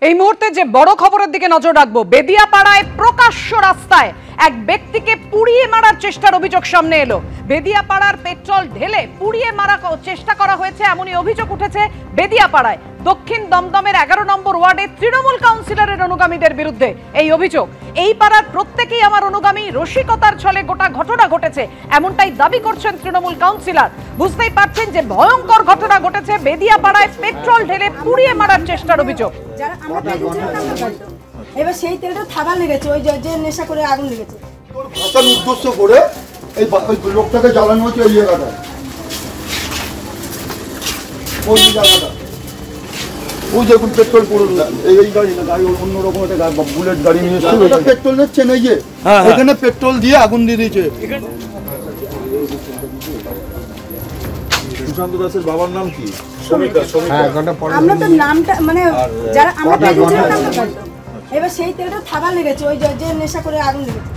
এই মুহূর্তে যে বড় খবরের দিকে নজর রাখবো, বেদিয়াপাড়ায় প্রকাশ্য রাস্তায় এক ব্যক্তিকে পুড়িয়ে মারার চেষ্টার অভিযোগ সামনে এলো। বেদিয়াপাড়ার পেট্রোল ঢেলে পুড়িয়ে মারার চেষ্টা করা হয়েছে, এমনই অভিযোগ উঠেছে বেদিয়াপাড়ায় দক্ষিণ দমদমের 11 নম্বর ওয়ার্ডে তৃণমূল কাউন্সিলরের অনুগামীদের বিরুদ্ধে এই অভিযোগ। এই পাড়ার প্রত্যেকেই আমার অনুগামী, রসিকতার ছলে গোটা ঘটনা ঘটেছে এমনটাই দাবি করছেন তৃণমূল কাউন্সিলর। বুঝতেই পারছেন যে ভয়ঙ্কর ঘটনা ঘটেছে, বেদিয়াপাড়ায় পেট্রোল ঢেলে পুড়িয়ে মারার চেষ্টার অভিযোগ। এবার সেই তেলটা থাবা লেগেছে, ওই যে নেশা করে আগুন লেগেছে। তোর ভাষার উদ্দেশ্য করে এই লোকটাকে জ্বালানো হচ্ছে ওই জায়গাটা, ওই জায়গাটা। ওই দেখুন পেট্রোল পুরো এই গাড়ি না, গাড়ি অন্যরকম একটা বুলেট গাড়ি নিয়ে এসেছিল, পেট্রোল নিচ্ছেন এই যে এখানে পেট্রোল দিয়ে আগুন দিয়ে দিয়েছে। সুশান্ত দাসের বাবার নাম কি? আমরা তো নামটা মানে যারা আমরা এবার সেই তেলটা থাবা লেগেছে, ওই যে নেশা করে আগুন লেগেছে।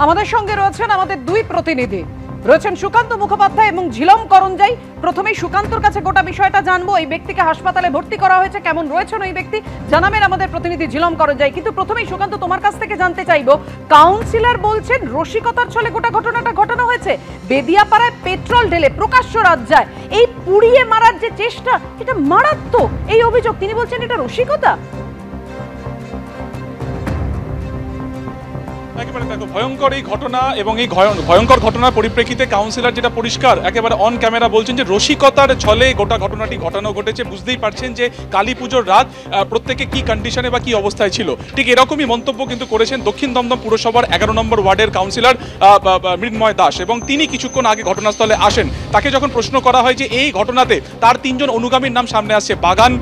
আমাদের সঙ্গে রয়েছেন আমাদের দুই প্রতিনিধি, রয়েছেন সুকান্ত মুখোপাধ্যায় এবং ঝিলম করঞ্জাই। প্রথমেই সুকান্তর কাছে গোটা বিষয়টা জানবো, এই ব্যক্তিকে হাসপাতালে ভর্তি করা হয়েছে, কেমন রয়েছেন ওই ব্যক্তি জানাবেন আমাদের প্রতিনিধি ঝিলম করঞ্জাই। কিন্তু প্রথমেই সুকান্ত, তোমার কাছ থেকে জানতে চাইবো, কাউন্সিলর বলছেন রসিকতার ছলে গোটা ঘটনাটা ঘটানো হয়েছে, বেদিয়াপাড়ায় পেট্রোল ঢেলে প্রকাশ্য রাজ্জায় এই পুড়িয়ে মারার যে চেষ্টা, এটা মারাত্মক এই অভিযোগ, তিনি বলছেন এটা রসিকতা। একেবারে দেখো ভয়ঙ্কর এই ঘটনা, এবং এই ভয়ঙ্কর ঘটনার পরিপ্রেক্ষিতে কাউন্সিলর যেটা পরিষ্কার একেবারে অন ক্যামেরা বলছেন যে রসিকতার ছলে গোটা ঘটনাটি ঘটানো ঘটেছে। বুঝতেই পারছেন যে কালী পুজোর রাত প্রত্যেকে কি কন্ডিশনে বা কি অবস্থায় ছিল, ঠিক এরকমই মন্তব্য কিন্তু করেছেন দক্ষিণ দমদম পুরসভার 11 নম্বর ওয়ার্ডের কাউন্সিলর মৃন্ময় দাস, এবং তিনি কিছুক্ষণ আগে ঘটনাস্থলে আসেন। তাকে যখন প্রশ্ন করা হয় যে এই ঘটনাতে তার 3 জন অনুগামীর নাম সামনে আসছে, বাগান,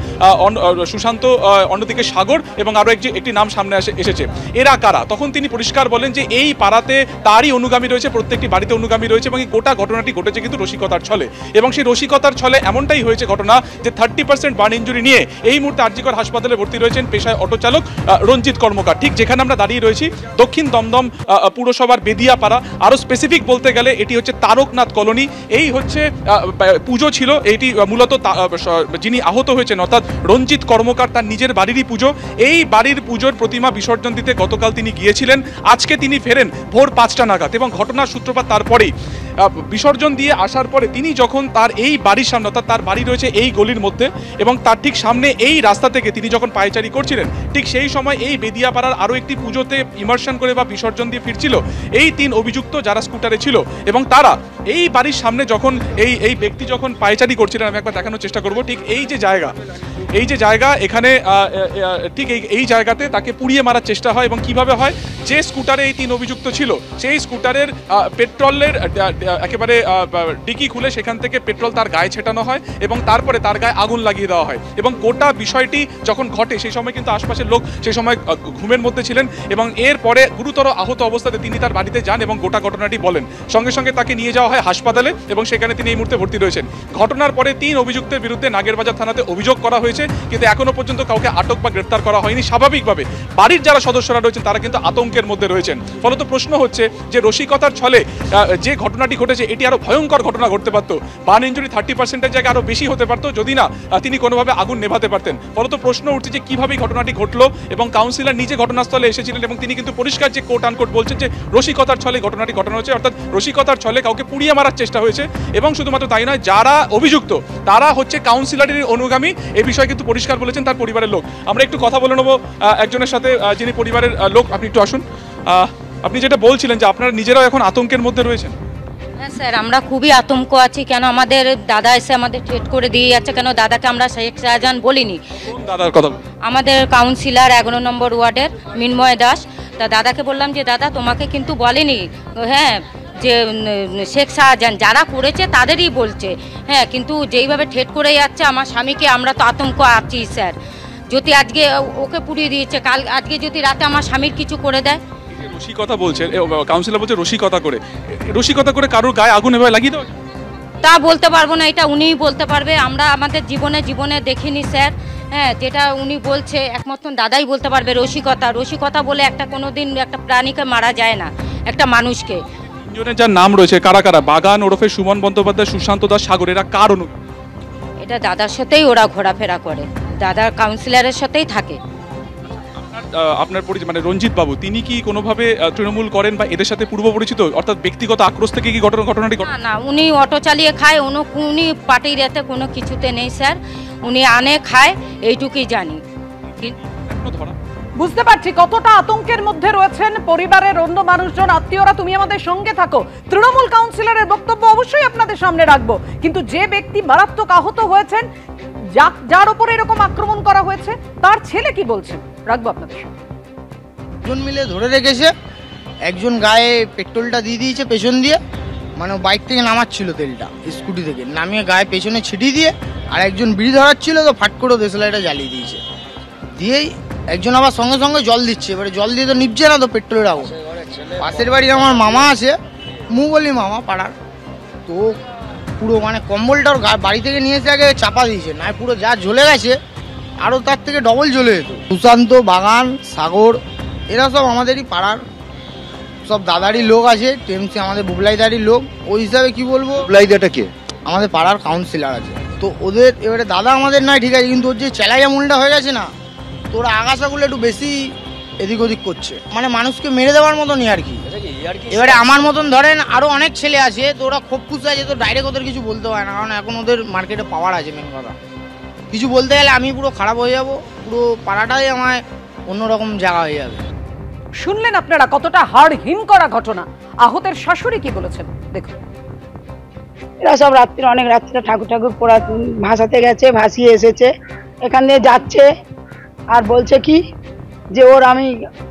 সুশান্ত, অন্যদিকে সাগর, এবং আরও একটি নাম সামনে এসেছে, এরা কারা, তখন তিনি পরিষ্কার বলেন যে এই পাড়াতে তারই অনুগামী রয়েছে, প্রত্যেকটি বাড়িতে অনুগামী রয়েছে, এবং এই গোটা ঘটনাটি ঘটেছে কিন্তু রসিকতার ছলে। এবং সেই রসিকতার ছলে এমনটাই হয়েছে ঘটনা যে 30% বার্ন ইঞ্জুরি নিয়ে এই মুহূর্তে আরজিকর হাসপাতালে ভর্তি রয়েছেন পেশায় অটো চালক রঞ্জিত কর্মকার। ঠিক যেখানে আমরা দাঁড়িয়ে রয়েছি দক্ষিণ দমদম পুরসভার বেদিয়াপাড়া, আরও স্পেসিফিক বলতে গেলে এটি হচ্ছে তারকনাথ কলোনি। এই হচ্ছে পুজো ছিল, এইটি মূলত যিনি আহত হয়েছেন অর্থাৎ রঞ্জিত কর্মকার তার নিজের বাড়িরই পুজো। এই বাড়ির পুজোর প্রতিমা বিসর্জন দিতে গতকাল তিনি গিয়েছিলেন, আজকে তিনি ফেরেন ভোর 5টা নাগাদ, এবং ঘটনার সূত্রপাত তারপরেই বিসর্জন দিয়ে আসার পরে তিনি যখন তার এই বাড়ির সামনে, অর্থাৎ তার বাড়ি রয়েছে এই গলির মধ্যে, এবং তার ঠিক সামনে এই রাস্তা থেকে তিনি যখন পায়চারি করছিলেন, ঠিক সেই সময় এই বেদিয়াপাড়ার আরও একটি পুজোতে ইমার্শন করে বা বিসর্জন দিয়ে ফিরছিল এই 3 অভিযুক্ত যারা স্কুটারে ছিল, এবং তারা এই বাড়ির সামনে যখন এই ব্যক্তি যখন পায়চারি করছিলেন, আমি একবার দেখানোর চেষ্টা করব, ঠিক এই যে জায়গা এখানে ঠিক এই জায়গাতে তাকে পুড়িয়ে মারার চেষ্টা হয়। এবং কিভাবে হয়, যে স্কুটারে এই 3 অভিযুক্ত ছিল সেই স্কুটারের পেট্রোলের একেবারে ডিকি খুলে সেখান থেকে পেট্রোল তার গায়ে ছেটানো হয়, এবং তারপরে তার গায়ে আগুন লাগিয়ে দেওয়া হয়। এবং গোটা বিষয়টি যখন ঘটে সেই সময় কিন্তু আশপাশের লোক সেই সময় ঘুমের মধ্যে ছিলেন, এবং এরপরে গুরুতর আহত অবস্থাতে তিনি তার বাড়িতে যান এবং গোটা ঘটনাটি বলেন। সঙ্গে সঙ্গে তাকে নিয়ে যাওয়া হয় হাসপাতালে, এবং সেখানে তিনি এই মুহূর্তে ভর্তি রয়েছেন। ঘটনার পরে 3 অভিযুক্তের বিরুদ্ধে নাগেরবাজার থানাতে অভিযোগ করা হয়েছে, কিন্তু এখনো পর্যন্ত কাউকে আটক বা গ্রেফতার করা হয়নি। স্বাভাবিকভাবে বাড়ির যারা সদস্যরা রয়েছেন তারা কিন্তু আতঙ্কের মধ্যে রয়েছেন। ফলত প্রশ্ন হচ্ছে যে রসিকতার ছলে যে ঘটনাটি ঘটেছে এটি আরো ভয়ঙ্কর ঘটনা ঘটতে পারতো, বার্ন ইঞ্জুরি 30%-এর জায়গায় আরো বেশি হতে পারতো যদি না তিনি কোনোভাবে আগুন নেভাতে পারতেন। ফলত প্রশ্ন উঠছে যে কিভাবে ঘটনাটি ঘটলো, এবং কাউন্সিলর নিজে ঘটনাস্থলে এসেছিলেন, এবং তিনি কিন্তু পরিষ্কার যে কোট আনকোট বলছেন যে রসিকতার ছলে ঘটনাটি ঘটানো হয়েছে, অর্থাৎ রসিকতার ছলে কাউকে পুড়িয়ে মারার চেষ্টা হয়েছে। এবং শুধুমাত্র তাই নয়, যারা অভিযুক্ত তারা হচ্ছে কাউন্সিলরের অনুগামী, এই বিষয়ে কিন্তু পরিষ্কার বলেছেন তার পরিবারের লোক। আমরা একটু কথা বলে নেবো একজনের সাথে যিনি পরিবারের লোক। আপনি একটু আসুন, আপনি যেটা বলছিলেন যে আপনারা নিজেরাও এখন আতঙ্কের মধ্যে রয়েছেন। হ্যাঁ স্যার, আমরা খুবই আতঙ্ক আছি। কেন আমাদের দাদা এসে আমাদের ট্রিট করে দিয়ে যাচ্ছে, কেন দাদাকে আমরা শেখ শাহজাহান বলিনি। দাদার কথা আমাদের কাউন্সিলর 11 নম্বর ওয়ার্ডের মৃন্ময় দাস, তা দাদাকে বললাম যে দাদা তোমাকে কিন্তু বলেনি, হ্যাঁ, যে শেখ শাহজাহান যারা করেছে তাদেরই বলছে, হ্যাঁ, কিন্তু যেইভাবে ঠেট করে যাচ্ছে আমার স্বামীকে, আমরা তো আতঙ্ক আছি স্যার। যদি আজকে ওকে পুড়িয়ে দিয়েছে, কাল আজকে যদি রাতে আমার স্বামীর কিছু করে দেয়। রসিকতা বলছে কাউন্সিলর, বলছে রসিকতা করে কারোর গায়ে আগুন এভাবে লাগিয়ে দেওয়া, তা বলতে পারবো না, এটা উনিই বলতে পারবে। আমরা আমাদের জীবনে দেখিনি স্যার। হ্যাঁ, যেটা উনি বলছে একমাত্র দাদাই বলতে পারবে। রসিকতা বলে একটা কোনোদিন একটা প্রাণীকে মারা যায় না, একটা মানুষকে। 3 জনের যার নাম রয়েছে কারা কারা, বাগান ওরফে সুমন বন্দ্যোপাধ্যায়, সুশান্ত দাস, সাগর, এরা কার অনু? এটা দাদার সাথেই ওরা ঘোরাফেরা করে, দাদার কাউন্সিলরের সাথেই থাকে। আপনার মানে রঞ্জিত বাবু তিনি কি কোনোভাবে তৃণমূল করেন বা এদের সাথে পূর্ব পরিচিত, অর্থাৎ ব্যক্তিগত আক্রোশ থেকে কি ঘটনাটি না না, উনি অটো চালিয়ে খায়, উনি পার্টির এতে কোনো কিছুতে নেই স্যার, উনি আনে খায় এইটুকুই জানি। বুঝতে পারছি কতটা আতঙ্কের মধ্যে রয়েছেন পরিবারের অন্য মানুষজন, আত্মীয়রা। তুমি আমাদের সঙ্গে থাকো। তৃণমূল কাউন্সিলরের বক্তব্য অবশ্যই আপনাদের সামনে রাখবো, কিন্তু যে ব্যক্তি মারাত্মক আহত হয়েছেন, যার উপর এরকম আক্রমণ করা হয়েছে, তার ছেলে কি বলছেন রাখবো আপনাদের সামনে। দুজন মিলে ধরে রেখেছে, একজন গায়ে পেট্রোলটা দিয়ে দিয়েছে পেছন দিয়ে, মানে বাইক থেকে নামাচ্ছিল তেলটা স্কুটি থেকে নামিয়ে গায়ে পেছনে ছিটিয়ে দিয়ে, আর একজন বিড়ি ধরাচ্ছিল তো ফাট করে দেশলাইটা জ্বালিয়ে দিয়েছে। দিয়েই একজন আবার সঙ্গে সঙ্গে জল দিচ্ছে, এবারে জল দিয়ে তো নিভছে না তো পেট্রোলের আগুন। পাশের বাড়ির আমার মামা আছে, মু বলি মামা পাড়ার, তো পুরো মানে কম্বলটার বাড়ি থেকে নিয়ে এসে আগে চাপা দিয়েছে, না পুরো যা জ্বলে গেছে আরও তার থেকে ডবল জ্বলে যেত। সুশান্ত, বাগান, সাগর এরা সব আমাদেরই পাড়ার সব দাদারই লোক আছে, টেমসি আমাদের বুবলাইদারই লোক। ওই হিসাবে কি বলবো, বুবলাইদাটা কে? আমাদের পাড়ার কাউন্সিলর আছে। তো ওদের এবারে দাদা আমাদের নয় ঠিক আছে, কিন্তু ওর যে চেলাই আমুলটা হয়ে গেছে না, তো ওরা আগাছাগুলো একটু বেশি এদিক ওদিক করছে, মানে মানুষকে মেরে দেওয়ার মতনই আর কি। এবারে আমার মতন ধরেন আরও অনেক ছেলে আছে, তো ওরা খুব খুশি আছে, তো ডাইরেক্ট ওদের কিছু বলতে হয় না, কারণ এখন ওদের মার্কেটে পাওয়ার আছে। মেন কথা কিছু বলতে গেলে আমি পুরো খারাপ হয়ে যাব, পুরো পাড়াটাই আমায় অন্যরকম জায়গা হয়ে যাবে। শুনলেন আপনারা কতটা হাড় হিম করা ঘটনা। আহতের শাশুড়ি কি বলেছেন দেখুন। এরা সব রাত্রে অনেক রাত্রে ঠাকুর পড়া ভাসাতে গেছে, ভাসিয়ে এসেছে, এখান দিয়ে যাচ্ছে আর বলছে কি যে ওর আমি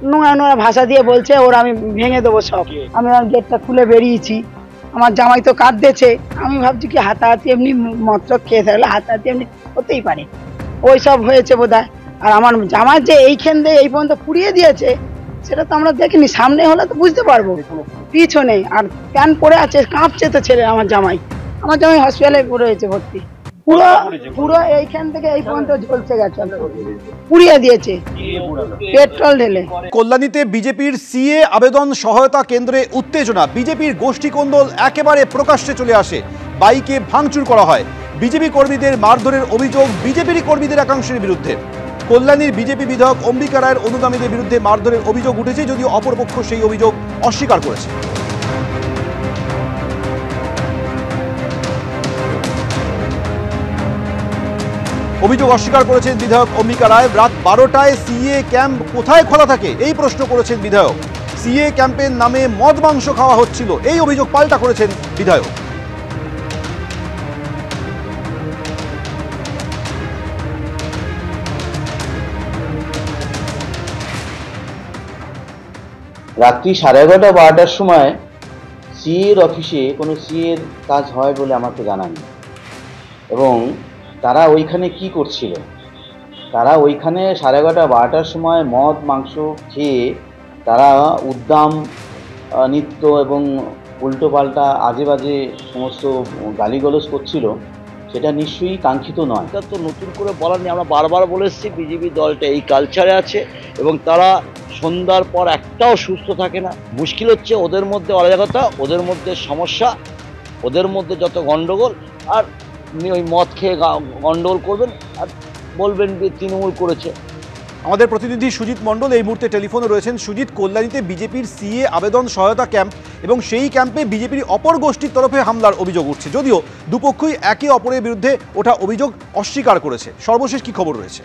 নোংরা ভাষা দিয়ে বলছে ওর আমি ভেঙে দেবো সব। আমি গেটটা খুলে বেরিয়েছি, আমার জামাই তো কাঁদতেছে, আমি ভাবছি কি হাতাহাতি এমনি মতলব খেয়ে থাকলে হাতাহাতি এমনি হতেই পারে, ওই সব হয়েছে বোধহয়। আর আমার জামাই যে এইখান দিয়ে এই পর্যন্ত পুড়িয়ে দিয়েছে সেটা তো আমরা দেখিনি, সামনে হলে তো বুঝতে পারবো, পিছনে আর প্যান্ট পরে আছে, কাঁপছে তো ছেলে। আমার জামাই হসপিটালে পড়ে হয়েছে ভর্তি, পুরো এইখান থেকে এই পর্যন্ত ঝলসে গেছে, পুড়িয়ে দিয়েছে পেট্রোল ঢেলে। কল্যাণীতে বিজেপির সিএ আবেদন সহায়তা কেন্দ্রে উত্তেজনা, বিজেপির গোষ্ঠীকোন্দল একেবারে প্রকাশ্যে চলে আসে, বাইকে ভাঙচুর করা হয়, বিজেপি কর্মীদের মারধরের অভিযোগ বিজেপির কর্মীদের একাংশের বিরুদ্ধে। কল্যাণীর বিজেপি বিধায়ক অম্বিকা রায়ের অনুগামীদের বিরুদ্ধে মারধরের অভিযোগ উঠেছে, যদিও অপরপক্ষ সেই অভিযোগ অস্বীকার করেছে। অভিযোগ অস্বীকার করেছেন বিধায়ক অম্বিকা রায়। রাত 12টায় সিএ ক্যাম্প কোথায় খোলা থাকে এই প্রশ্ন করেছেন বিধায়ক। সিএ ক্যাম্পের নামে মদ মাংস খাওয়া হচ্ছিল এই অভিযোগ পাল্টা করেছেন বিধায়ক। রাত্রি 11:30-12টার সময় সিএর অফিসে কোনো সিএর কাজ হয় বলে আমাকে জানাননি, এবং তারা ওইখানে কি করছিল, তারা ওইখানে 11:30-12টার সময় মদ মাংস খেয়ে তারা উদ্দাম নৃত্য এবং উল্টোপাল্টা আজে বাজে সমস্ত গালিগালাজ করছিল, সেটা নিশ্চয়ই কাঙ্ক্ষিত নয়। এটা তো নতুন করে বলার নেই, আমরা বারবার বলে এসেছি বিজেপি দলটা এই কালচারে আছে এবং তারা সন্ধ্যার পর একটাও সুস্থ থাকে না। মুশকিল হচ্ছে ওদের মধ্যে অরাজকতা, ওদের মধ্যে সমস্যা, ওদের মধ্যে যত গণ্ডগোল, আর ওই মদ খেয়ে গণ্ডগোল করবেন আর বলবেন যে তৃণমূল করেছে। আমাদের প্রতিনিধি সুজিত মণ্ডল এই মুহূর্তে টেলিফোনে রয়েছেন। সুজিত, কল্যাণীতে বিজেপির সিএ আবেদন সহায়তা ক্যাম্প এবং সেই ক্যাম্পে বিজেপির অপর গোষ্ঠীর তরফে হামলার অভিযোগ উঠছে, যদিও দুপক্ষই একে অপরের বিরুদ্ধে ওঠা অভিযোগ অস্বীকার করেছে। সর্বশেষ কি খবর রয়েছে?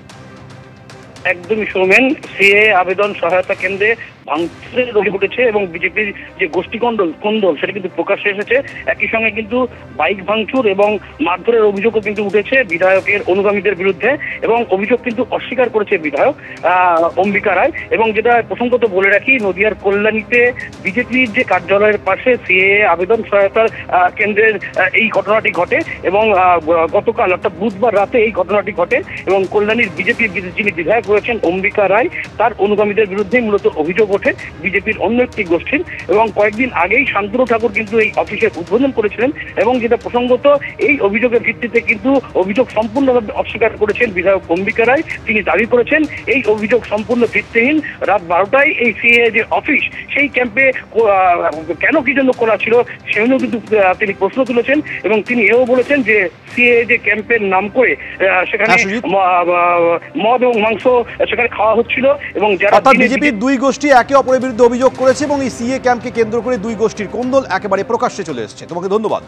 একদমই সৌমেন, সিএ আবেদন সহায়তা কেন্দ্রে ভাঙচুরের অভিযোগ উঠেছে এবং বিজেপির যে গোষ্ঠীকোন্দল সেটা কিন্তু প্রকাশ্যে এসেছে। একই সঙ্গে কিন্তু বাইক ভাঙচুর এবং মারধরের অভিযোগও কিন্তু উঠেছে বিধায়কের অনুগামীদের বিরুদ্ধে, এবং অভিযোগ কিন্তু অস্বীকার করেছে বিধায়ক অম্বিকা রায়। এবং যেটা প্রসঙ্গত বলে রাখি, নদিয়ার কল্যাণীতে বিজেপির যে কার্যালয়ের পাশে সিএ আবেদন সহায়তার কেন্দ্রের এই ঘটনাটি ঘটে এবং গতকাল অর্থাৎ বুধবার রাতে এই ঘটনাটি ঘটে এবং কল্যাণীর বিজেপির যিনি বিধায়ক করেছেন অম্বিকা রায়, তার অনুগামীদের বিরুদ্ধে মূলত অভিযোগ ওঠে বিজেপির অন্য একটি গোষ্ঠীর। এবং কয়েকদিন আগেই শান্তনু ঠাকুর কিন্তু এই অফিসের উদ্বোধন করেছিলেন এবং যেটা প্রসঙ্গত এই অভিযোগের ভিত্তিতে কিন্তু অভিযোগ সম্পূর্ণভাবে অস্বীকার করেছেন বিধায়ক অম্বিকা রায়। তিনি দাবি করেছেন এই অভিযোগ সম্পূর্ণ ভিত্তিহীন। রাত 12টায় এই সিএ যে অফিস সেই ক্যাম্পে কেন কি জন্য খোলা ছিল সে নিয়েও কিন্তু তিনি প্রশ্ন তুলেছেন এবং তিনি এও বলেছেন যে সিএ যে ক্যাম্পের নাম করে সেখানে মদ এবং মাংস সেখানে খাওয়া হচ্ছিল এবং যারা বিজেপির দুই গোষ্ঠী একে অপরের বিরুদ্ধে অভিযোগ করেছে এবং এই সিএ ক্যাম্পকে কেন্দ্র করে দুই গোষ্ঠীর কোন্দল একেবারে প্রকাশ্যে চলে এসেছে। তোমাকে ধন্যবাদ।